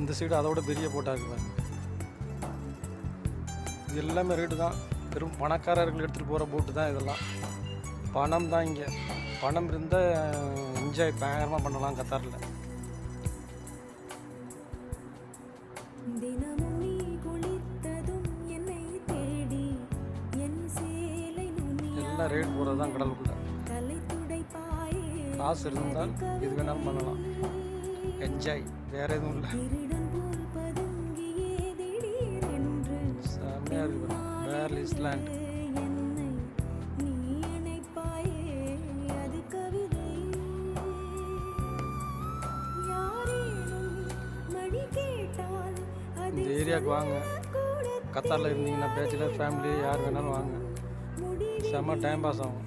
இந்த சைடு அதோட பெரிய போட்டாக இருக்குது. இது எல்லாமே ரேட்டு தான். பெரும் பணக்காரர்கள் எடுத்துகிட்டு போகிற போட்டு தான் இதெல்லாம். பணம் தான் இங்கே. பணம் இருந்தால் என்ஜாய் பயங்கரமாக பண்ணலாம் கத்தாரில். எல்லாம் ரேட் போகிறது தான் கடலுக்குள்ள. காசு இருந்தால் எது வேணாலும் பண்ணலாம். என்ஜாய் வேற எதுவும் இல்லை. செம்மையாக இருக்குது. வேர் ஐஸ்லாண்ட். இந்த ஏரியாவுக்கு வாங்க. கத்தாரில் இருந்தீங்கன்னா பேச்சுலர் ஃபேமிலி யார் வேணாலும் வாங்க. செம்ம டைம் பாஸ் ஆகும்.